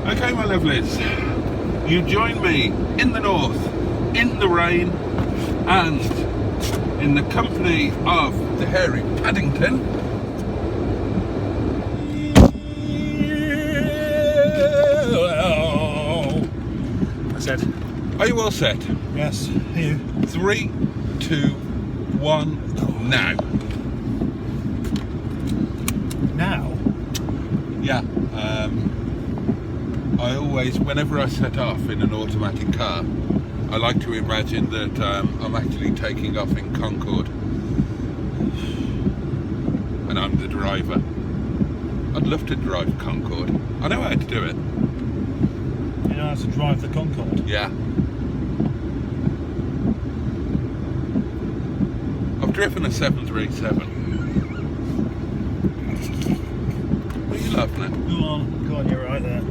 Okay, my lovelies, you join me in the north, in the rain, and in the company of the hairy Paddington. I said. Are you all set? Yes, you. 3, 2, 1, now. Now? Yeah, I always, whenever I set off in an automatic car, I like to imagine that I'm actually taking off in Concorde and I'm the driver. I'd love to drive Concorde. I know how to do it. You know how to drive the Concorde? Yeah. I've driven a 737. What are you laughing at? Go on, you're right there.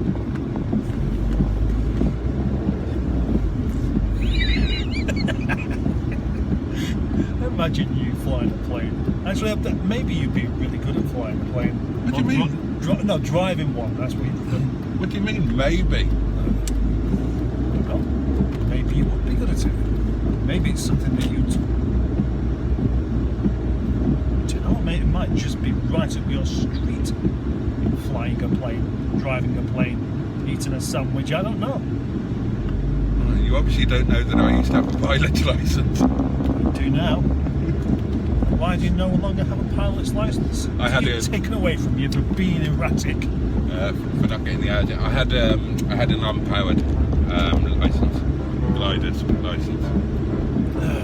Imagine you flying a plane. Actually, maybe you'd be really good at flying a plane. What do you mean? No, driving one. That's what you'd do. What do you mean, maybe? Well, maybe you would be good at it. Maybe it's something that you'd... Do you know, mate? It might just be right up your street. Flying a plane, driving a plane, eating a sandwich. I don't know. You obviously don't know that I used to have a pilot's license. You do now. Why do you no longer have a pilot's license? I had it taken away from you for being erratic. For not getting the hours. I had an unpowered license, glider's license.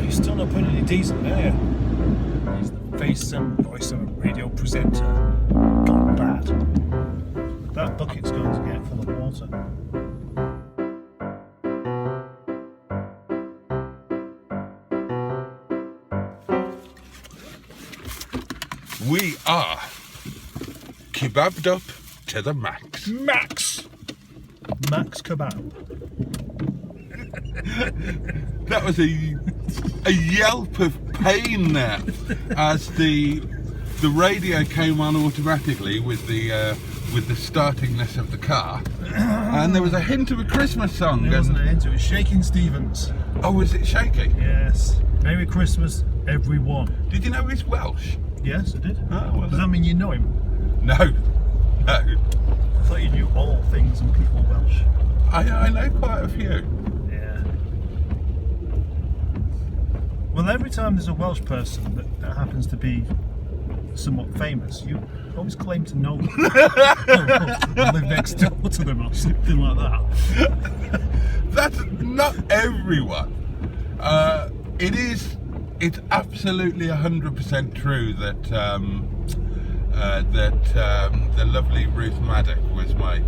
You're still not putting any diesel there. He's the face and voice of a radio presenter. Gone bad. That bucket's going to get full of water. We are kebabbed up to the max. Max Kebab. That was a yelp of pain there as the radio came on automatically with the startingness of the car, and there was a hint of a Christmas song. There wasn't a hint, it was Shaking Stevens. Oh, was it shaky? Yes. Merry Christmas, everyone. Did you know he's Welsh? Yes, I did. Oh, well, does that mean you know him? No. I thought you knew all things and people Welsh. I know quite a few. Yeah. Well, every time there's a Welsh person that happens to be somewhat famous, you always claim to know them. Or live next door to them or something like that. That's not everyone. It's absolutely 100% true that the lovely Ruth Maddock was my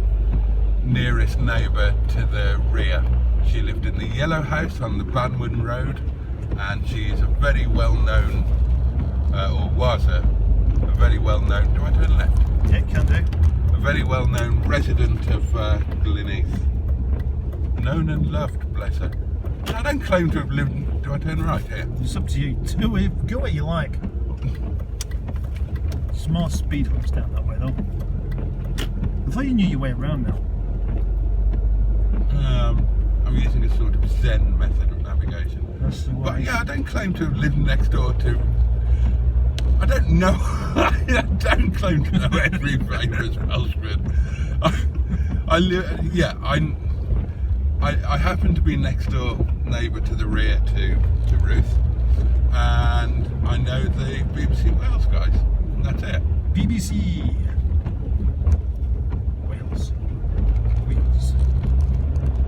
nearest neighbour to the rear. She lived in the Yellow House on the Banwan Road, and she is a very well-known, or was a very well-known. Do I turn left? Yeah, can do. A very well-known resident of Gleneath, known and loved, bless her. I don't claim to have lived. Do I turn right here? It's up to you. Go where you like. Small speed humps down that way, though. I thought you knew your way around now. I'm using a sort of Zen method of navigation. That's the way. But yeah, I don't claim to have lived next door to. I don't know. I don't claim to know every famous Welshman. I happen to be next door neighbour to the rear to Ruth, and I know the BBC Wales guys, and that's it. BBC Wales.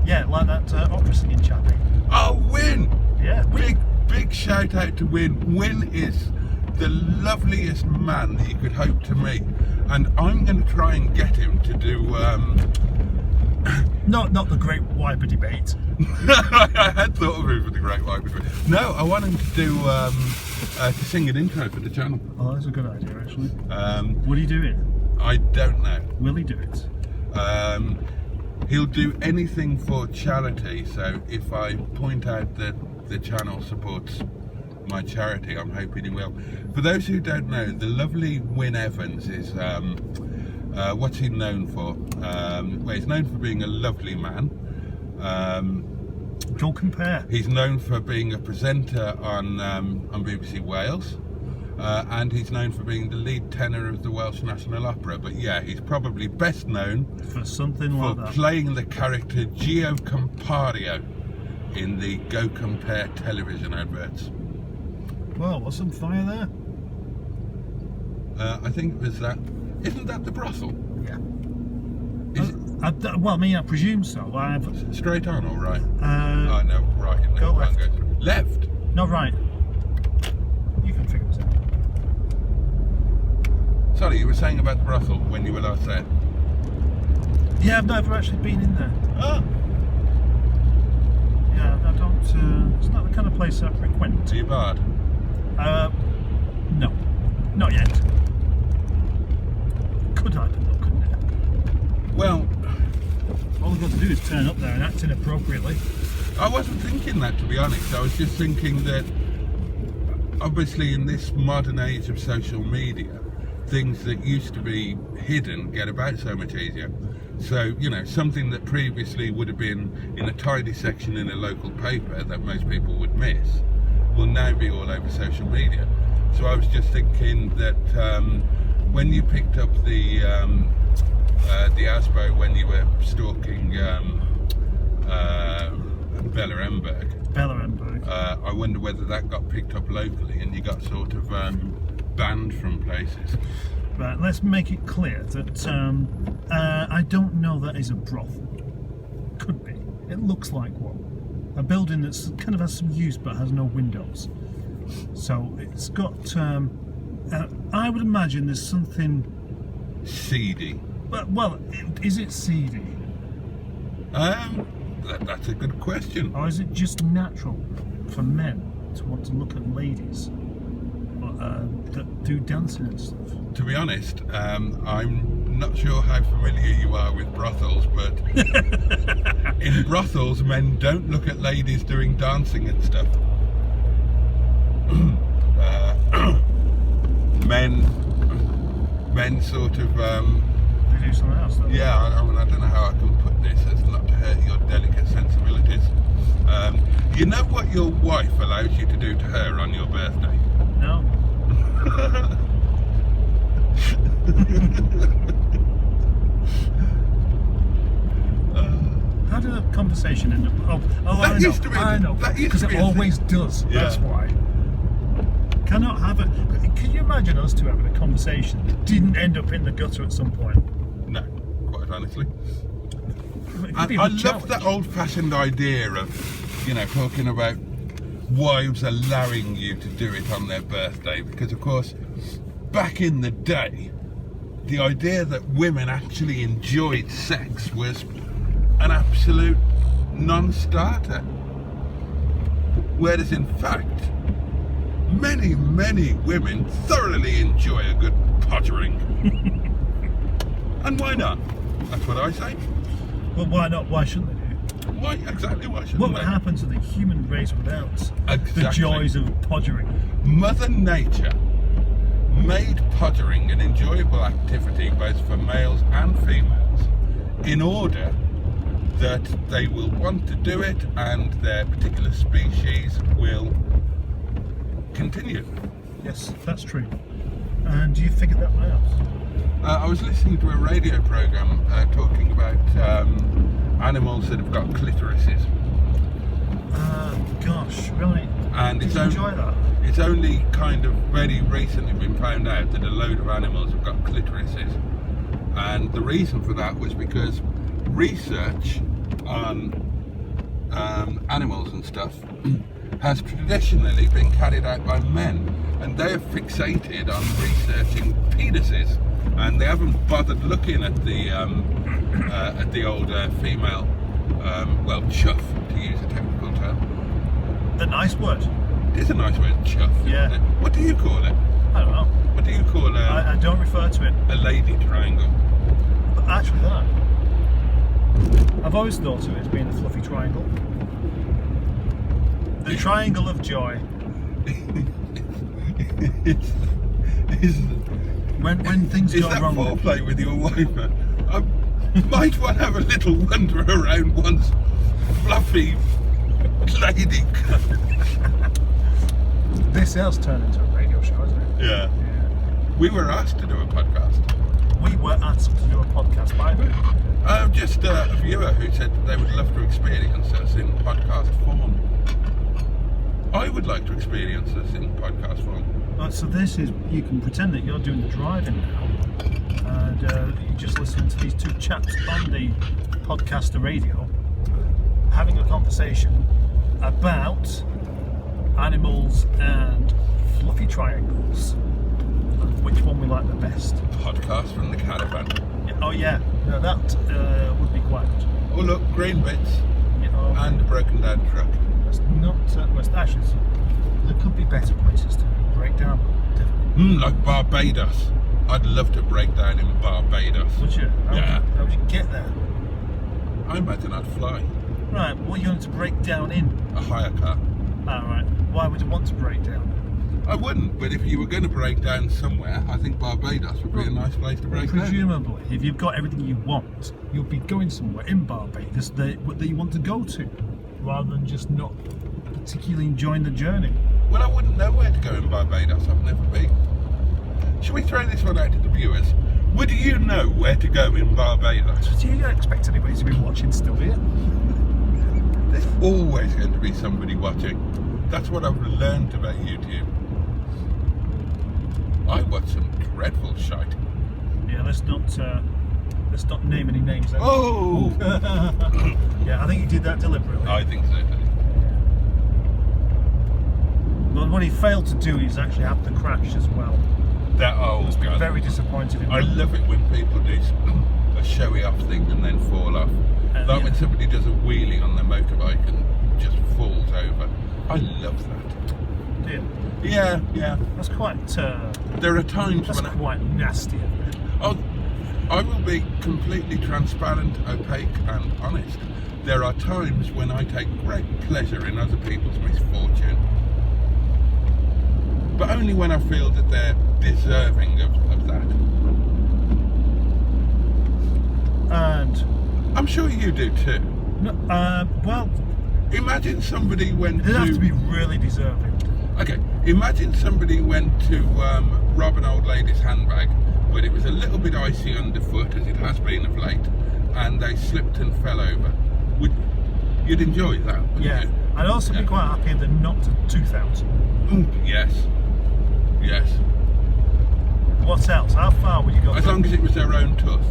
Yeah, like that opera singing chappie. Oh, Wyn! Yeah, Wyn. Big shout out to Wyn. Wyn is the loveliest man that you could hope to meet, and I'm going to try and get him to do Not the Great Wiper Debate. I had thought of him for the Great Wiper Debate. No, I want him to do to sing an intro for the channel. Oh, that's a good idea, actually. Will he do it? I don't know. Will he do it? He'll do anything for charity, so if I point out that the channel supports my charity, I'm hoping he will. For those who don't know, the lovely Wyn Evans is What's he known for? Well, he's known for being a lovely man. Don't compare. He's known for being a presenter on BBC Wales, and he's known for being the lead tenor of the Welsh National Opera. But yeah, he's probably best known For something for like that. playing the character Gio Compario in the Go Compare television adverts. Well, was some fire there? I think it was that. Isn't that the brothel? Yeah. Is Well, I mean, I presume so. I've it straight on or right? uh, Oh no, right. In go left. Left. not right. You can figure this out. Sorry, you were saying about the brothel when you were last there. Yeah, I've never actually been in there. Oh, Yeah, I don't. It's not the kind of place I frequent. are you barred? No, not yet. Could I? But not couldn't it? Well, All I've got to do is turn up there and act inappropriately. I wasn't thinking that, to be honest. I was just thinking that obviously in this modern age of social media, things that used to be hidden get about so much easier. So, you know, something that previously would have been in a tiny section in a local paper that most people would miss will now be all over social media. So I was just thinking that when you picked up the ASBO when you were stalking Bella Emberg, I wonder whether that got picked up locally and you got sort of banned from places. Right, let's make it clear that I don't know that is a brothel. Could be. It looks like one. A building that's kind of has some use but has no windows. So it's got. I would imagine there's something. Seedy. But well, is it seedy, That's a good question. or is it just natural for men to want to look at ladies that do dancing and stuff? To be honest, I'm not sure how familiar you are with brothels, but in brothels, men don't look at ladies doing dancing and stuff. Men sort of, They do something else. Don't they? yeah, I mean, I don't know how I can put this as not to hurt your delicate sensibilities. You know what your wife allows you to do to her on your birthday? No. How did the conversation end up? Oh, That I know. used to be I the- know. that used Because to it be a always thing. does. Yeah. That's why. Cannot have it. Can you imagine us two having a conversation that didn't end up in the gutter at some point? No, quite honestly. It could I be a love challenge. that old-fashioned idea of, you know, talking about wives allowing you to do it on their birthday, because of course, back in the day, the idea that women actually enjoyed sex was an absolute non-starter. Whereas in fact, many women thoroughly enjoy a good pottering. And why not? That's what I say. Well, why not? Why shouldn't they do? Why exactly? Why shouldn't What would they? happen to the human race without the Exactly. joys of pottering? Mother Nature made pottering an enjoyable activity both for males and females in order that they will want to do it and their particular species will continue. Yes, that's true. And you figured that one out? I was listening to a radio program talking about animals that have got clitorises. Gosh, really? And Did it's you enjoy that? It's only kind of very recently been found out that a load of animals have got clitorises. And the reason for that was because research on animals and stuff has traditionally been carried out by men, and they are fixated on researching penises, and they haven't bothered looking at the old female, well, chuff, to use a technical term. The nice word. It is a nice word, chuff. Yeah. Isn't it? What do you call it? I don't know. What do you call I don't refer to it. a lady triangle? But actually, that. I've always thought of it as being a fluffy triangle. The triangle of joy. When things Is go that wrong. foreplay with your wife? Might one have a little wander around one's fluffy lady? This has turned into a radio show, hasn't it? Yeah. We were asked to do a podcast. We were asked to do a podcast by who? Just a viewer who said that they would love to experience us in podcast form. I would like to experience us in podcast form. Right, so this is, you can pretend that you're doing the driving now, and you're just listening to these two chaps on the podcaster radio having a conversation about animals and fluffy triangles. Which one we like the best? Podcast from the caravan. Oh yeah, no, that would be quite good. Oh look, green bits Yeah, and a broken down truck. that's not West Ashes. There could be better places to break down. Definitely. Like Barbados. I'd love to break down in Barbados. Would you? Yeah. How would you get there? I imagine I'd fly. Right, what are you going to break down in? A hire car. Alright, why would you want to break down? I wouldn't, but if you were going to break down somewhere, I think Barbados would be a nice place to break down. Presumably, if you've got everything you want, you'll be going somewhere in Barbados that you want to go to, rather than just not particularly enjoying the journey. Well, I wouldn't know where to go in Barbados. I've never been. Should we throw this one out to the viewers? Would you know where to go in Barbados? Do you expect anybody to be watching still here? There's always going to be somebody watching. That's what I've learned about YouTube. I watch some dreadful shite. Yeah, let's not name any names. Then. Oh! Yeah, I think he did that deliberately. I think so. But what he failed to do is actually have the crash as well. That old gun. Very disappointed in I him. love it when people do a showy off thing and then fall off. Like yeah. when somebody does a wheelie on their motorbike and just falls over. I love that. Yeah. Yeah. That's quite. There are times That's when quite nasty. I will be completely transparent, opaque and honest. There are times when I take great pleasure in other people's misfortune. But only when I feel that they're deserving of that. And I'm sure you do too. no, well, Imagine somebody went they to... have to be really deserving. Okay, imagine somebody went to rob an old lady's handbag, but it was a little bit icy underfoot, as it has been of late, and they slipped and fell over. You'd enjoy that, wouldn't Yeah, you? I'd also be quite happy if they're not a tooth out. Yes. Yes. What else? How far would you go? As long as it was their own tooth.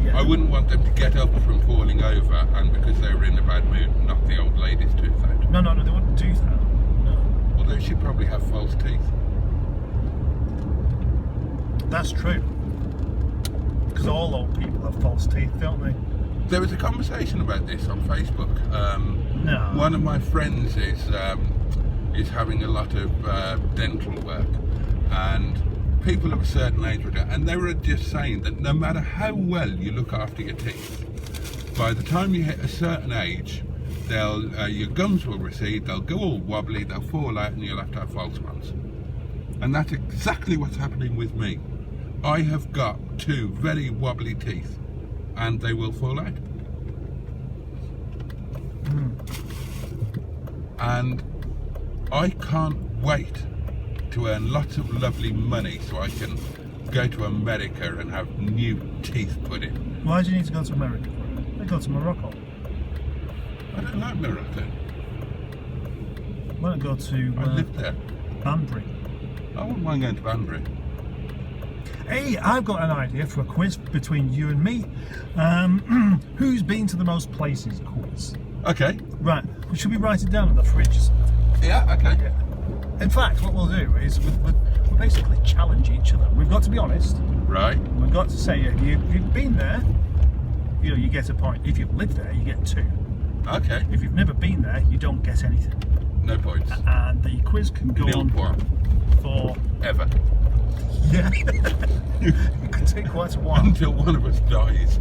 Yeah. I wouldn't want them to get up from falling over and because they were in a bad mood, knock the old lady's tooth out. No, they wouldn't do that. No. Although she'd probably have false teeth. That's true. Because all old people have false teeth, don't they? There was a conversation about this on Facebook. No. One of my friends is having a lot of dental work, and people of a certain age were and they were just saying that no matter how well you look after your teeth, by the time you hit a certain age, your gums will recede, they'll go all wobbly, they'll fall out, and you'll have to have false ones. And that's exactly what's happening with me. I have got two very wobbly teeth, and they will fall out. And I can't wait to earn lots of lovely money so I can go to America and have new teeth put in. Why do you need to go to America for it? They go to Morocco. I don't like Morocco. Why don't go to I lived there. Banbury? I wouldn't mind going to Banbury. Hey, I've got an idea for a quiz between you and me. Who's been to the most places quiz? Okay. Right, should we write it down on the fridge or something? Yeah, okay. Yeah. In fact, what we'll do is we'll basically challenge each other. We've got to be honest. Right. We've got to say if you've been there, you get a point. If you've lived there, you get 2. Okay. If you've never been there, you don't get anything. No points. And the quiz can go Nil on point. for... Ever. Yeah. It could take quite a while. Until one of us dies.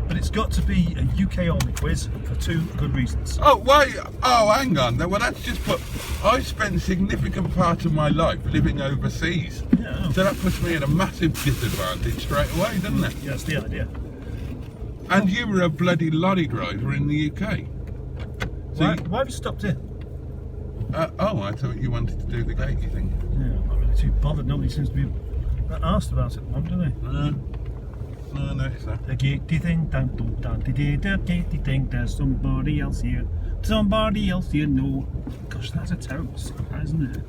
But it's It's got to be a UK only quiz for two good reasons. Oh, wait. Oh, hang on. Well, that's just put. I spent a significant part of my life living overseas. Yeah. So that puts me at a massive disadvantage straight away, doesn't it? Yeah, that's the idea. And you were a bloody lorry driver in the UK. So Why have you stopped here? oh, I thought you wanted to do the gatey thing. Yeah, I'm not really too bothered. Nobody seems to be asked about it, do they? No, it's not. The gatey thing, the gatey thing, there's somebody else here. Somebody else here, no. Gosh, that's a terrible song, isn't it?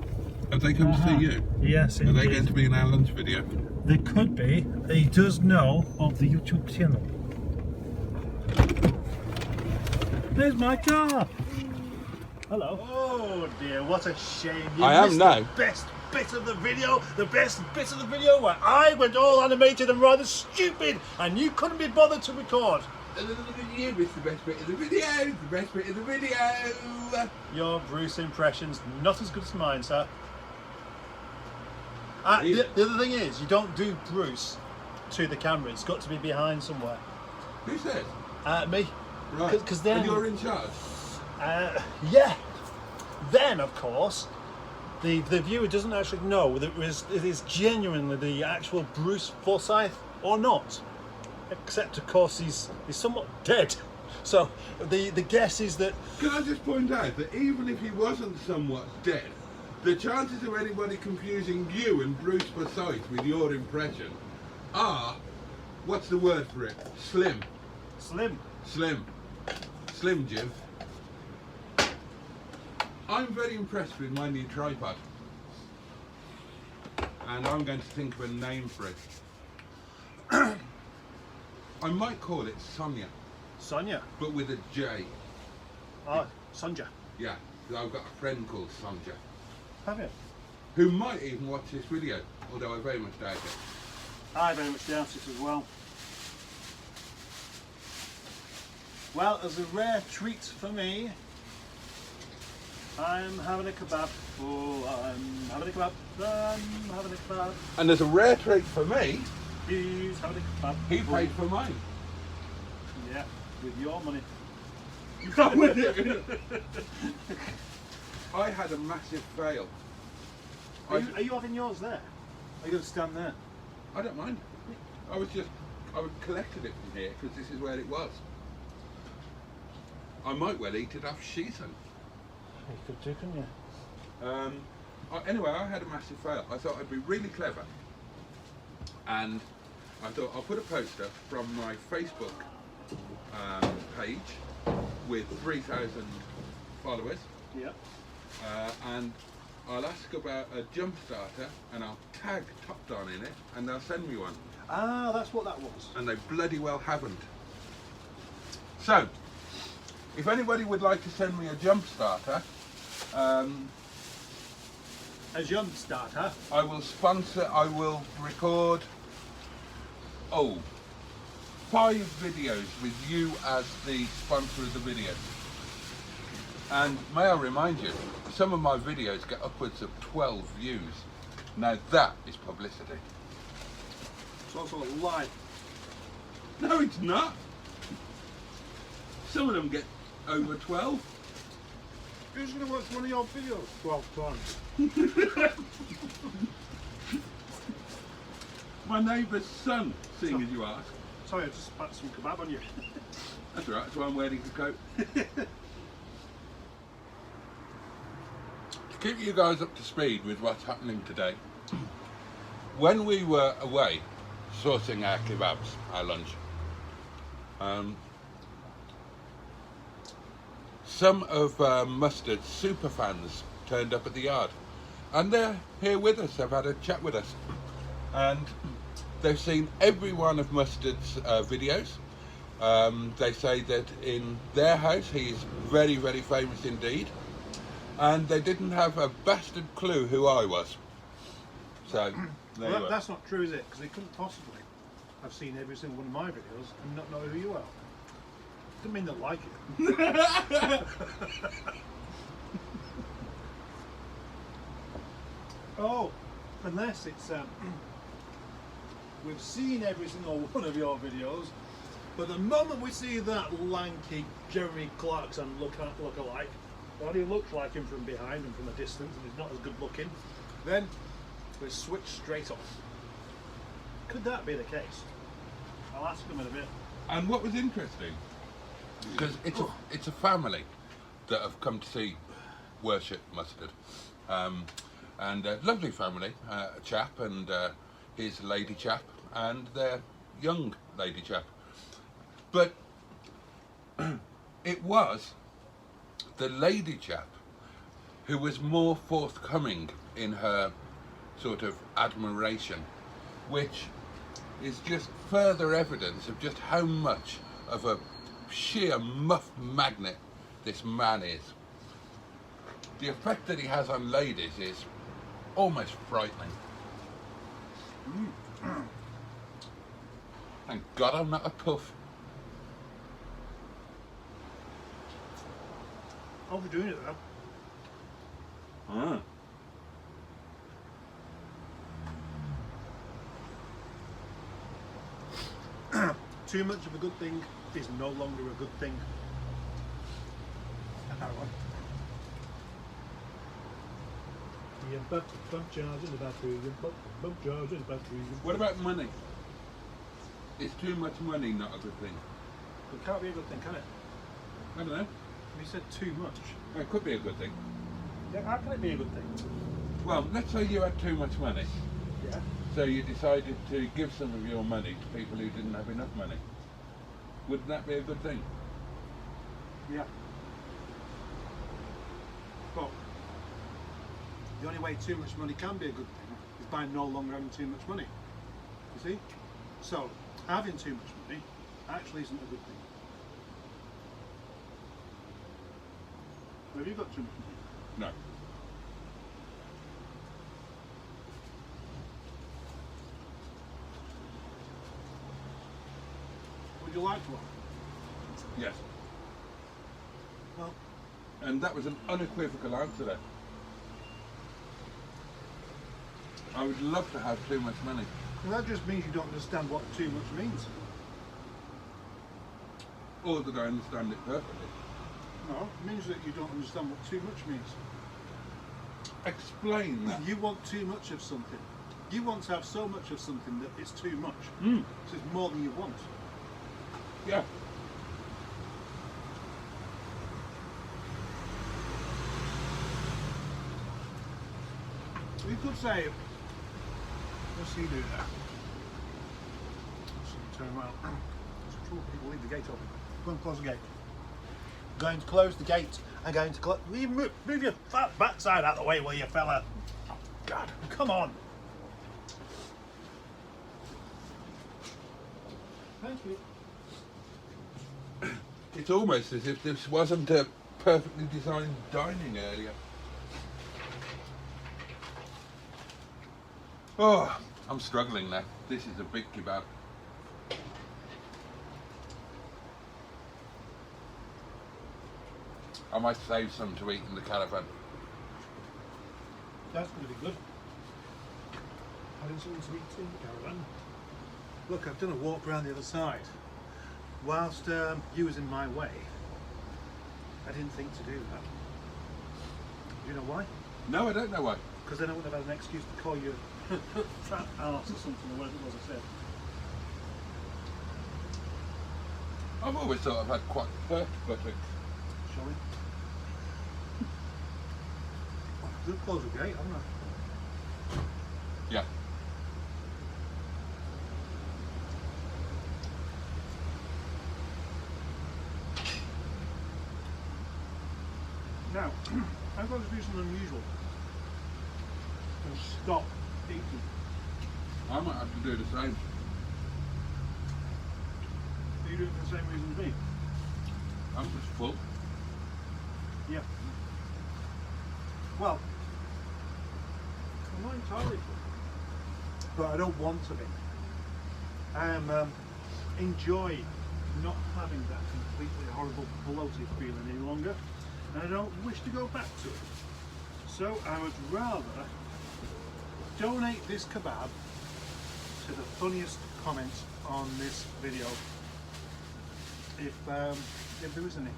Have they come to see you? Yes, Are they indeed. going to be in our lunch video? They could be. He does know of the YouTube channel. There's my car. Hello. Oh dear, what a shame. You I am missed now. the best bit of the video. The best bit of the video where I went all animated and rather stupid and you couldn't be bothered to record. You missed the best bit of the video. The best bit of the video. Your Bruce impression's not as good as mine, sir. The other thing is, you don't do Bruce to the camera. It's got to be behind somewhere. Who said? Me. Right. Because then And you're in charge. yeah. Then, of course, the viewer doesn't actually know whether it is genuinely the actual Bruce Forsyth or not. Except, of course, he's somewhat dead. So the guess is that. Can I just point out that even if he wasn't somewhat dead, the chances of anybody confusing you and Bruce Forsyth with your impression are, what's the word for it? Slim. Slim. Slim, Jim. I'm very impressed with my new tripod. And I'm going to think of a name for it. I might call it Sonia, Sonia. but with a J. Oh, Sonja. Yeah, 'cause I've got a friend called Sonja, Have you? who might even watch this video, although I very much doubt it. I very much doubt it as well. Well, as a rare treat for me, I'm having a kebab. Oh, I'm having a kebab. I'm having a kebab. And as a rare treat for me, He's having a kebab. he paid for mine. Yeah, with your money. I had a massive fail. Are you having yours there? Are you going to stand there? I don't mind. I collected it from here because this is where it was. I might well eat it off Shison. You could do, couldn't you? Anyway, I had a massive fail. I thought I'd be really clever, and I thought I'll put a poster from my Facebook page with 3,000 followers, Yeah. and I'll ask about a jump starter, and I'll tag Top Don in it, and they'll send me one. Ah, that's what that was. And they bloody well haven't. So, if anybody would like to send me a jump starter, A jump starter. I will record 5 videos with you as the sponsor of the video. And may I remind you, some of my videos get upwards of 12 views. Now that is publicity. It's also a lie. No, it's not. Some of them get over 12. Who's going to watch one of your videos 12 times? My neighbour's son, seeing as you ask. Sorry, I just spat some kebab on you. That's all right, that's why I'm wearing the coat. To keep you guys up to speed with what's happening today, when we were away sourcing our kebabs, our lunch, some of Mustard's super fans turned up at the yard, and they're here with us. They've had a chat with us, and they've seen every one of Mustard's videos. They say that in their house he's very, very famous indeed, and they didn't have a bastard clue who I was. So there you are. That's not true, is it? Because they couldn't possibly have seen every single one of my videos and not know who you are. Doesn't mean they like it. Oh, unless it's we've seen every single one of your videos But the moment we see that lanky Jeremy Clarkson look-alike, what he looks like him from behind and from a distance, and he's not as good looking, then we switch straight off. Could that be the case? I'll ask him in a bit. And what was interesting, because it's a family that have come to see Worship Mustard, and a lovely family, a chap and his lady chap and their young lady chap. But it was the lady chap who was more forthcoming in her sort of admiration, which is just further evidence of just how much of a sheer muff magnet this man is. The effect that he has on ladies is almost frightening. Thank God I'm not a puff. How's he doing it though? Too much of a good thing is no longer a good thing. What about money? Is too much money not a good thing? It can't be a good thing, can it? I don't know. You said too much. It could be a good thing. Yeah, how can it be a good thing? Well, let's say you had too much money. Yeah. So you decided to give some of your money to people who didn't have enough money. Wouldn't that be a good thing? Yeah. But the only way too much money can be a good thing is by no longer having too much money. You see? So having too much money actually isn't a good thing. Have you got too much money? No. Would you like one? Yes. Well, And that was an unequivocal answer there. I would love to have too much money. that just means you don't understand what too much means. Or that I understand it perfectly. No, it means that you don't understand what too much means. Explain that. You want too much of something. You want to have so much of something that it's too much. Mm. So it's more than you want. Yeah. You could say, what's he do there? So you turn around. There's trouble people leave the gate open. Go and close the gate. Going to close the gate and going to close. Move your fat backside out of the way, will you, fella? Oh, God, come on. Thank you. It's almost as if this wasn't a perfectly designed dining area. Oh, I'm struggling now. This is a big kebab. I might save some to eat in the caravan. That's going to be good. Having something to eat in the caravan. Look, I've done a walk around the other side. Whilst you was in my way, I didn't think to do that. Do you know why? No, I don't know why. Because then I wouldn't have had an excuse to call you fat arse or something, or whatever it was I said. I've always thought I've had quite perfect buttocks. Shall we? I did close the gate, haven't I? Yeah. Now, I've got to do something unusual. And stop eating. I might have to do the same. Are you doing it for the same reason as me? I'm just full. Yeah. Well, I'm not entirely full, but I don't want to be. I am enjoy not having that completely horrible bloated feeling any longer, and I don't wish to go back to it. So I would rather donate this kebab to the funniest comments on this video. if there is any.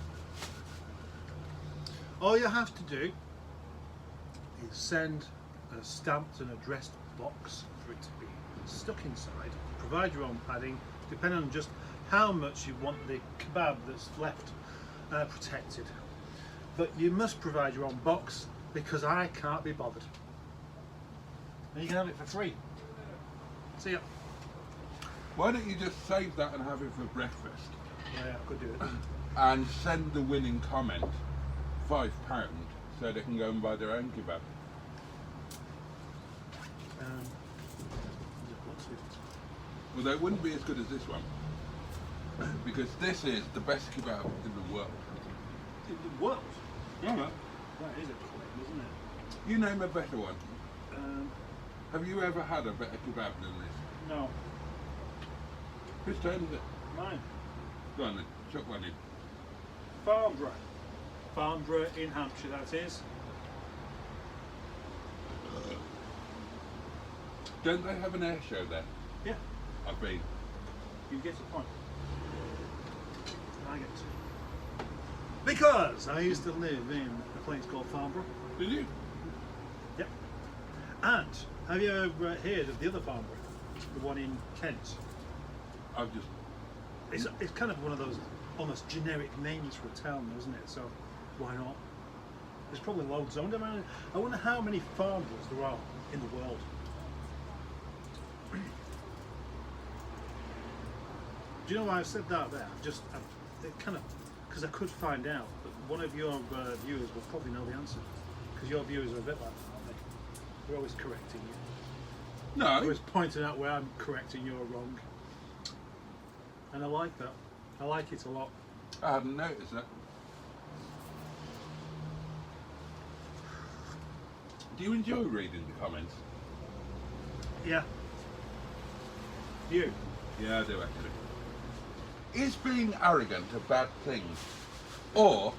All you have to do is send a stamped and addressed box for it to be stuck inside. Provide your own padding, depending on just how much you want the kebab that's left protected. But you must provide your own box because I can't be bothered. And you can have it for free. See ya. Why don't you just save that and have it for breakfast? Yeah, I could do it. And send the winning comment £5 so they can go and buy their own kebab. Although it wouldn't be as good as this one, because this is the best kebab in the world. In the world? Yeah. That is a claim, isn't it? You name a better one. Have you ever had a better kebab than this? No. Whose turn is it? Mine. Go on then, chuck one in. Farnborough. Farnborough in Hampshire, that is. Don't they have an air show there? Yeah. I've been. You get a point. I get two. Because I used to live in a place called Farnborough. Did you? Yep. And have you ever heard of the other Farnborough? The one in Kent? I've just... It's kind of one of those almost generic names for a town, isn't it? So why not? There's probably loads. I wonder how many Farnboroughs there are in the world. Do you know why I said that there? It kind of, because I could find out, but one of your viewers will probably know the answer. Because your viewers are a bit like that, aren't they? They're always correcting you. No. They're always pointing out where I'm correct and you're wrong. And I like that. I like it a lot. I hadn't noticed that. Do you enjoy reading the comments? Yeah. You? Yeah, I do actually. Is being arrogant a bad thing? Or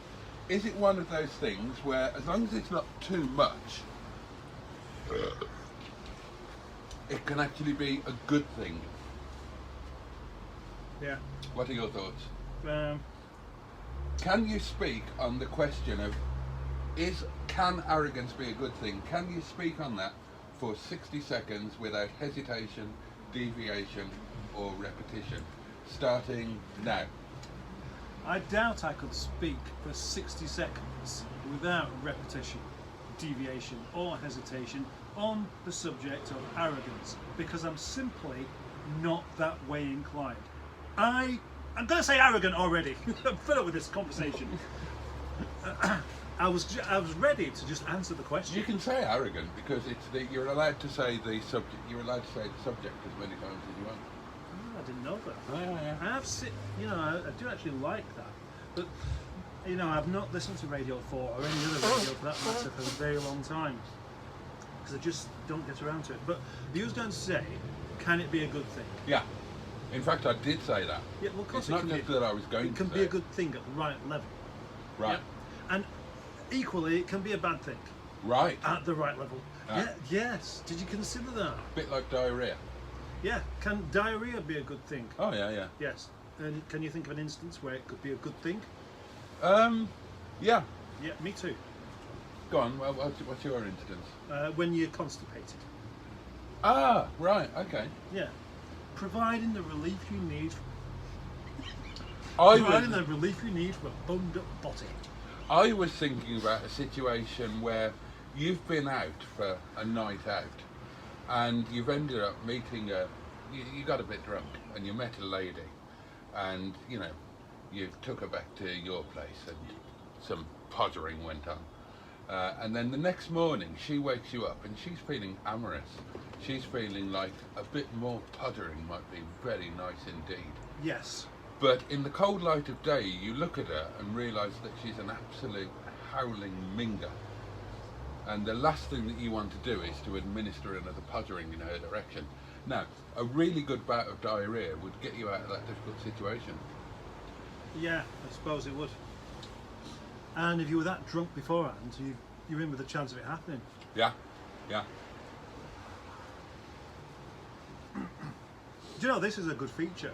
is it one of those things where as long as it's not too much, it can actually be a good thing? Yeah. What are your thoughts? Um, Can you speak on the question of can arrogance be a good thing? Can you speak on that for 60 seconds without hesitation, deviation or repetition? Starting now. I doubt I could speak for 60 seconds without repetition, deviation or hesitation on the subject of arrogance because I'm simply not that way inclined. I'm going to say arrogant already. I'm fed up with this conversation. I was ready to just answer the question. You can say arrogant because you're allowed to say the subject. You're allowed to say the subject as many times as you want. Oh, I didn't know that. Yeah. I have I do actually like that, but I've not listened to Radio 4 or any other radio for that matter for a very long time because I just don't get around to it. But you was going to say, can it be a good thing? Yeah. In fact, I did say that. Yeah, well, of course it's not just that I was going to It can say be a good thing at the right level. Right. Yeah? And equally, it can be a bad thing. Right. At the right level. Yeah. Yes. Did you consider that? A bit like diarrhea. Yeah. Can diarrhea be a good thing? Oh yeah. Yes. And can you think of an instance where it could be a good thing? Yeah. Yeah, me too. Go on. Well, what's your instance? When you're constipated. Ah, right. Okay. Yeah. Providing the relief you need. The relief you need for a bunged up body. I was thinking about a situation where you've been out for a night out and you've ended up meeting you got a bit drunk and you met a lady and you took her back to your place and some pottering went on. And then the next morning she wakes you up and she's feeling amorous. She's feeling like a bit more pottering might be very nice indeed. Yes. But in the cold light of day, you look at her and realise that she's an absolute howling minger. And the last thing that you want to do is to administer another pottering in her direction. Now, a really good bout of diarrhea would get you out of that difficult situation. Yeah, I suppose it would. And if you were that drunk beforehand, you're in with a chance of it happening. Yeah. Do you know, this is a good feature.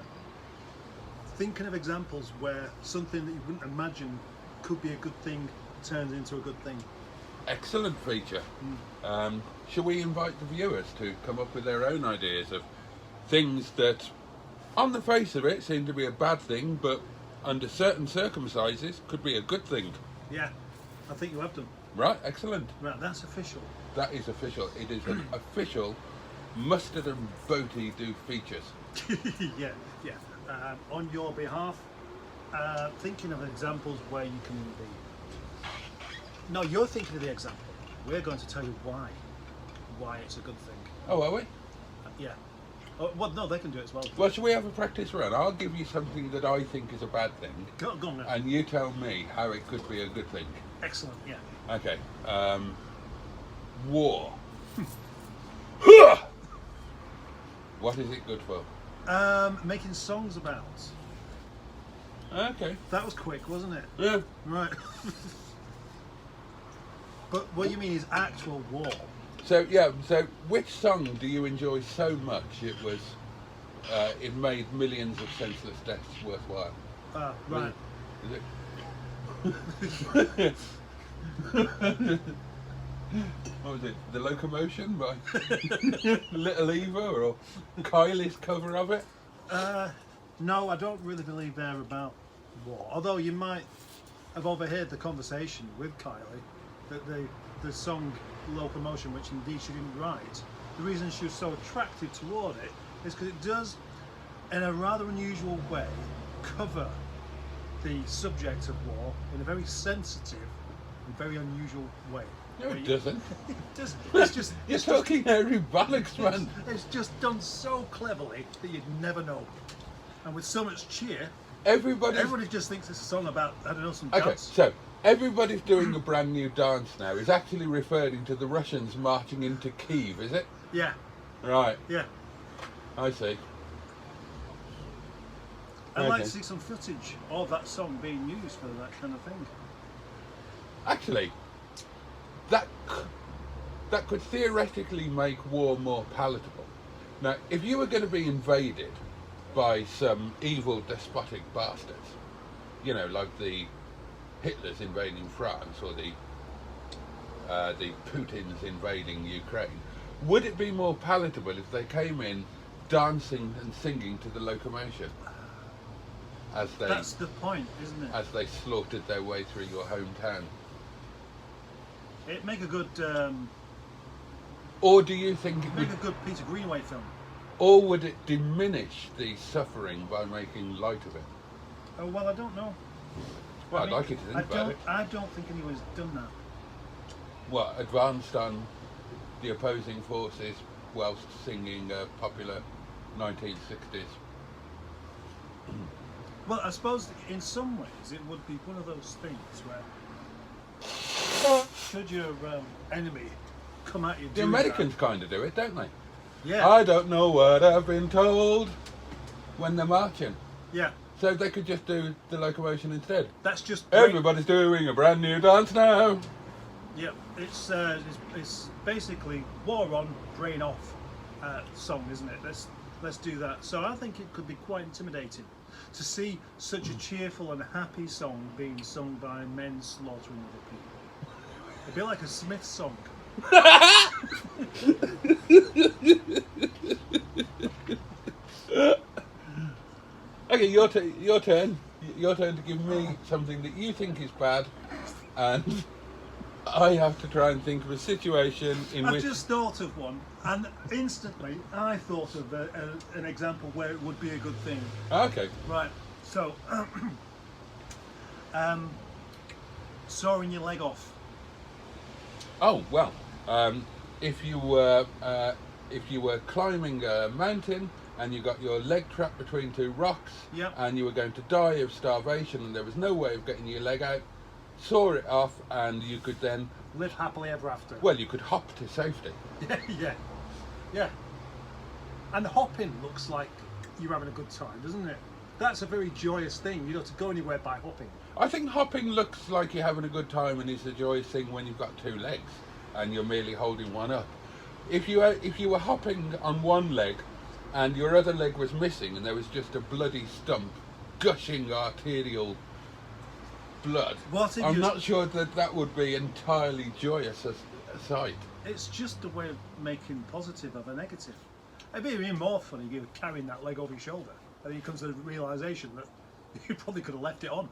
thinking of examples where something that you wouldn't imagine could be a good thing turns into a good thing. Excellent feature. Shall we invite the viewers to come up with their own ideas of things that, on the face of it, seem to be a bad thing, but under certain circumstances could be a good thing? Yeah, I think you have done. Right, excellent. Right, that's official. That is official. It is an official Mustard and Boaty do features. yeah. On your behalf, thinking of examples where you can be. No, you're thinking of the example. We're going to tell you why it's a good thing. Oh, are we? Yeah. Oh, well, no, they can do it as well. Well, shall we have a practice run? I'll give you something that I think is a bad thing. Go on now. And you tell me how it could be a good thing. Excellent, yeah. Okay. War. What is it good for? Making songs about. Okay. That was quick, wasn't it? Yeah. Right. But what you mean is actual war. So which song do you enjoy so much it made millions of senseless deaths worthwhile? Right. Is it? What was it? The Locomotion by Little Eva, or Kylie's cover of it? No, I don't really believe they're about war. Although you might have overheard the conversation with Kylie that the song Locomotion, which indeed she didn't write, the reason she was so attracted toward it is because it does, in a rather unusual way, cover the subject of war in a very sensitive and very unusual way. No, it doesn't. It's just You're talking Harry Bollocks, man. It's just done so cleverly that you'd never know. And with so much cheer, Everybody just thinks it's a song about, I don't know, some Okay, dance. so everybody's doing a brand new dance now. Is actually referring to the Russians marching into Kiev, is it? Yeah, Right, yeah. I see. I'd like Okay. to see some footage of that song being used for that kind of thing. Actually, that could theoretically make war more palatable. Now, if you were going to be invaded by some evil despotic bastards, you know, like the Hitlers invading France or the Putins invading Ukraine, would it be more palatable if they came in dancing and singing to the Locomotion as That's the point, isn't it? they slaughtered their way through your hometown? It'd make a good Or do you think it would, Peter Greenaway film. or would it diminish the suffering by making light of it? Oh well, I don't know. Well, I I'd mean, like you to think about it. I don't think anyone's done that. What, advanced on the opposing forces whilst singing a popular 1960s? Well, I suppose in some ways it would be one of those things where should your enemy come at you, The Americans kind of do it, don't they? Yeah, I don't know what I've been told when they're marching. yeah. So they could just do the Locomotion instead. That's just Everybody's doing a brand new dance now. Yeah, it's basically war on, brain off song, isn't it? Let's do that. So I think it could be quite intimidating to see such a cheerful and happy song being sung by men slaughtering other people. It'd be like a Smith song. Okay, your turn. Your turn to give me something that you think is bad, and I have to try and think of a situation in I which. just thought of one, and instantly I thought of an example where it would be a good thing. Okay. Right. So, sawing your leg off. Oh well. If you were climbing a mountain and you got your leg trapped between two rocks, Yep. and you were going to die of starvation, and there was no way of getting your leg out, saw it off, and you could then, Live happily ever after. well, you could hop to safety. Yeah. And hopping looks like you're having a good time, doesn't it? That's a very joyous thing, to go anywhere by hopping. I think hopping looks like you're having a good time and is a joyous thing when you've got two legs and you're merely holding one up. If you were hopping on one leg and your other leg was missing and there was just a bloody stump gushing arterial blood, What if I'm you- not sure that would be entirely joyous as a sight. It's just a way of making positive of a negative. It'd be even more funny if you were carrying that leg over your shoulder, and then you come to the realisation that you probably could have left it on.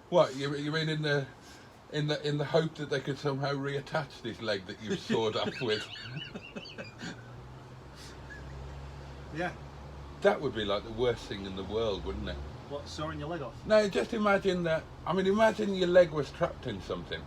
What you mean in the hope that they could somehow reattach this leg that you've sawed off with? Yeah. That would be like the worst thing in the world, wouldn't it? What, sawing your leg off? No, just imagine that. I mean, imagine your leg was trapped in something.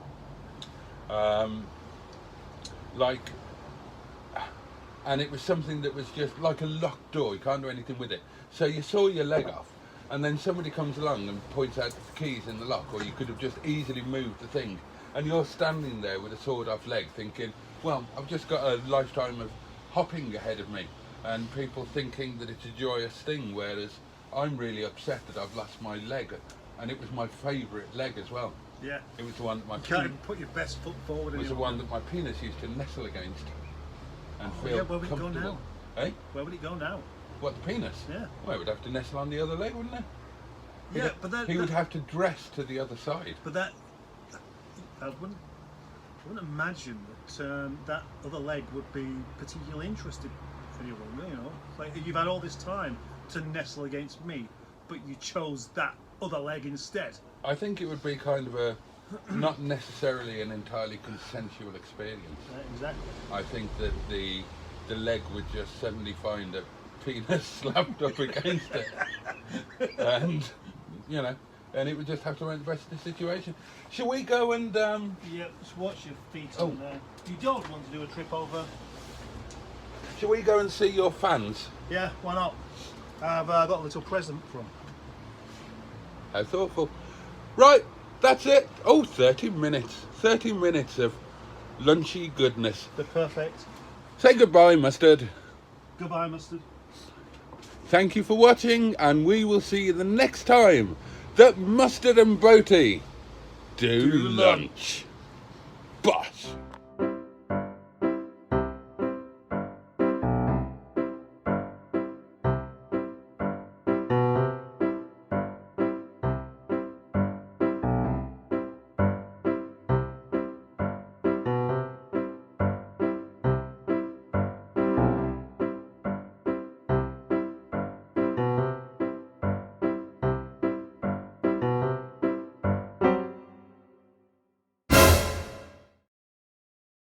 And it was something that was just like a locked door. You can't do anything with it. So you saw your leg off, and then somebody comes along and points out the keys in the lock, or you could have just easily moved the thing. And you're standing there with a sawed-off leg thinking, well, I've just got a lifetime of hopping ahead of me, and people thinking that it's a joyous thing, whereas I'm really upset that I've lost my leg, and it was my favourite leg as well. Yeah. It was the one that my You can't put your best foot forward. it was the anymore. one that my penis used to nestle against and Oh, feel yeah, where would it go comfortable. now? Eh? Where would it go now? What, the penis? Yeah. Well, it would have to nestle on the other leg, wouldn't it? Yeah, but that, He would have to dress to the other side. But that I wouldn't imagine that that other leg would be particularly interested for you. You know, like you've had all this time to nestle against me, but you chose that other leg instead. I think it would be kind of a, not necessarily an entirely consensual experience. Exactly. I think that the leg would just suddenly find a penis slapped up against it, and and it would just have to make the best of the situation. Shall we go and? Yeah, just watch your feet on there. You don't want to do a trip over. Shall we go and see your fans? Yeah, why not? I've got a little present from. How thoughtful. Right, that's it. Oh, 30 minutes. 30 minutes of lunchy goodness. The perfect. Say goodbye, Mustard. Goodbye, Mustard. Thank you for watching, and we will see you the next time that Mustard and Boaty do lunch. Bosh.